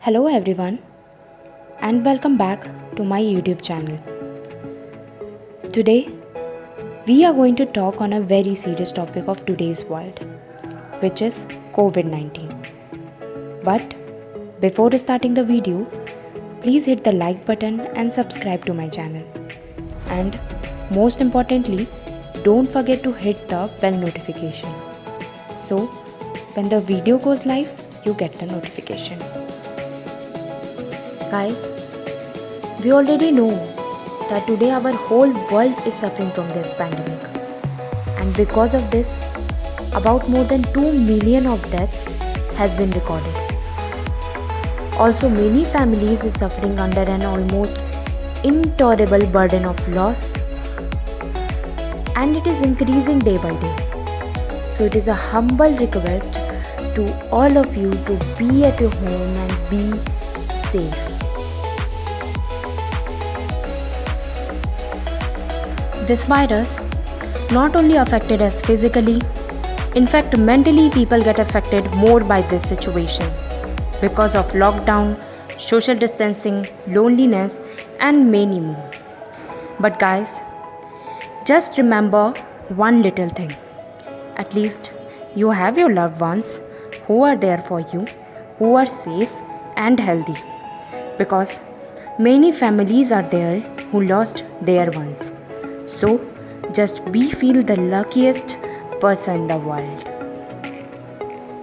Hello everyone and welcome back to my YouTube channel. Today we are going to talk on a very serious topic of today's world, which is COVID-19. But before starting the video, please hit the like button and subscribe to my channel. And most importantly, don't forget to hit the bell notification. So when the video goes live, you get the notification. Guys, we already know that today our whole world is suffering from this pandemic, and because of this, about more than 2 million of deaths has been recorded. Also, many families is suffering under an almost intolerable burden of loss, and it is increasing day by day. So it is a humble request to all of you to be at your home and be safe. This virus not only affected us physically, in fact mentally people get affected more by this situation because of lockdown, social distancing, loneliness and many more. But guys, just remember one little thing. At least you have your loved ones who are there for you, who are safe and healthy, because many families are there who lost their ones. So just feel the luckiest person in the world.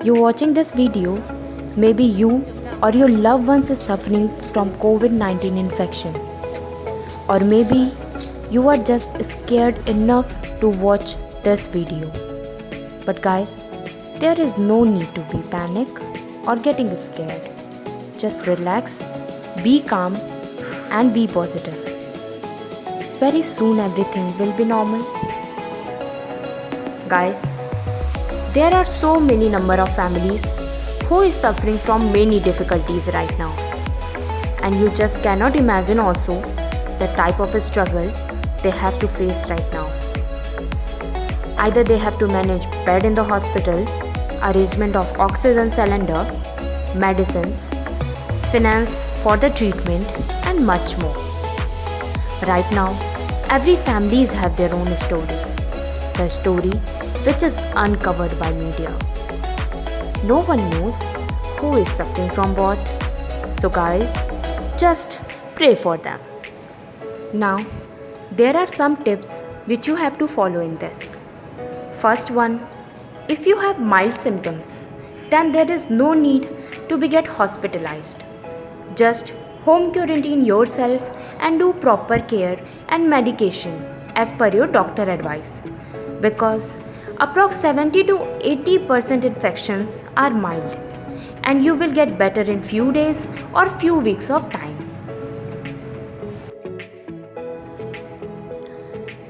You watching this video, maybe you or your loved ones is suffering from COVID-19 infection, or maybe you are just scared enough to watch this video. But guys, there is no need to be panic or getting scared. Just relax, be calm and be positive. Very soon everything will be normal. Guys, there are so many number of families who is suffering from many difficulties right now. And you just cannot imagine also the type of struggle they have to face right now. Either they have to manage bed in the hospital, arrangement of oxygen cylinder, medicines, finance for the treatment and much more. Right now, every families have their own story. The story which is uncovered by media. No one knows who is suffering from what. So guys, just pray for them. Now, there are some tips which you have to follow in this. First one, if you have mild symptoms, then there is no need to get hospitalized. Just home quarantine yourself and do proper care and medication as per your doctor advice, because approx 70 to 80% infections are mild and you will get better in few days or few weeks of time.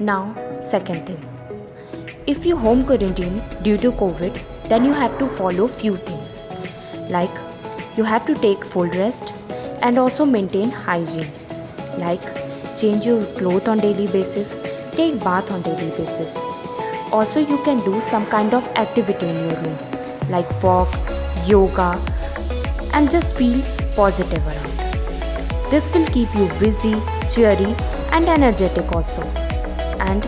Now, second thing, if you home quarantine due to COVID, then you have to follow few things, like you have to take full rest and also maintain hygiene, like change your clothes on daily basis, take bath on daily basis. Also you can do some kind of activity in your room, like walk, yoga and just feel positive around. This will keep you busy, cheery and energetic also. And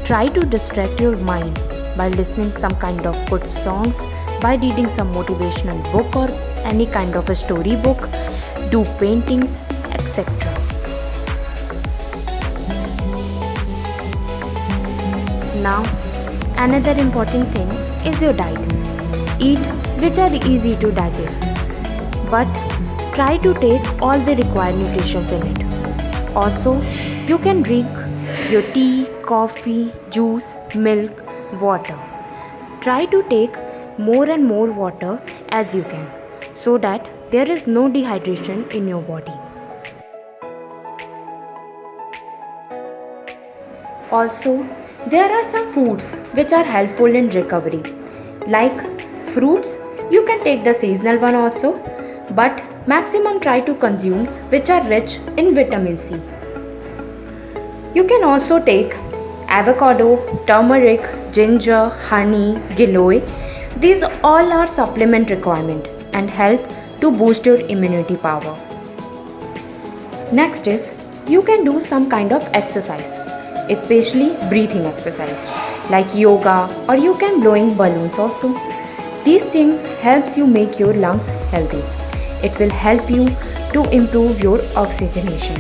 try to distract your mind by listening some kind of good songs, by reading some motivational book or any kind of a story book, do paintings, etc. Now, another important thing is your diet. Eat which are easy to digest, but try to take all the required nutrients in it. Also, you can drink your tea, coffee, juice, milk, water. Try to take more and more water as you can, so that there is no dehydration in your body. Also, there are some foods which are helpful in recovery. Like fruits, you can take the seasonal one also, but maximum try to consume which are rich in vitamin C. You can also take avocado, turmeric, ginger, honey, giloy. These all are supplement requirement and help to boost your immunity power. Next is you can do some kind of exercise, especially breathing exercise like yoga, or you can blowing balloons also. These things helps you make your lungs healthy. It will help you to improve your oxygenation.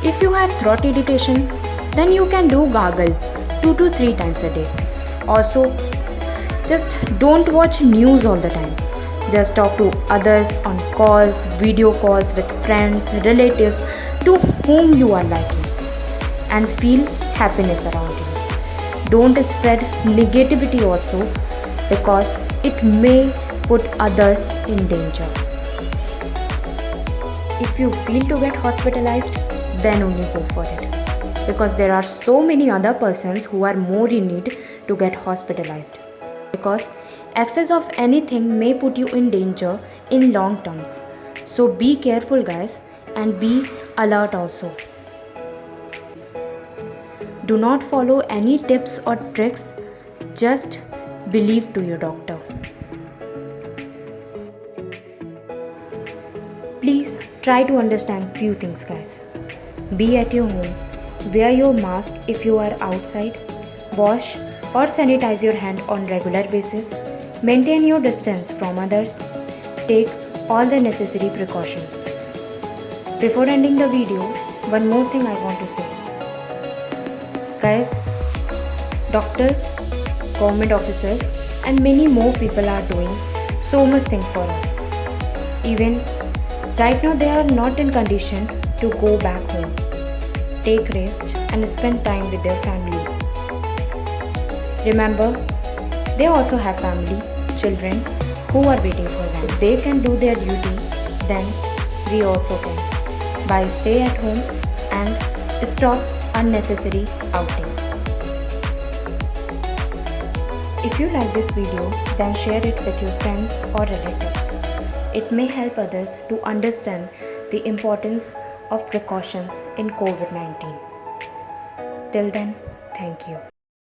If you have throat irritation, then you can do gargle 2 to 3 times a day. Also, just don't watch news all the time. Just talk to others on calls, video calls with friends, relatives to whom you are liking, and feel happiness around you. Don't spread negativity also, because it may put others in danger. If you feel to get hospitalized, then only go for it, because there are so many other persons who are more in need to get hospitalized, because excess of anything may put you in danger in long terms. So be careful guys, and be alert also. Do not follow any tips or tricks, just believe to your doctor. Please try to understand few things guys. Be at your home, wear your mask if you are outside, wash or sanitize your hand on regular basis, maintain your distance from others, take all the necessary precautions. Before ending the video, one more thing I want to say. Guys, doctors, government officers and many more people are doing so much things for us. Even right now they are not in condition to go back home, take rest and spend time with their family. Remember, they also have family, children who are waiting for them. If they can do their duty, then we also can, by stay at home and stop unnecessary outing. If you like this video, then share it with your friends or relatives. It may help others to understand the importance of precautions in COVID-19. Till then, thank you.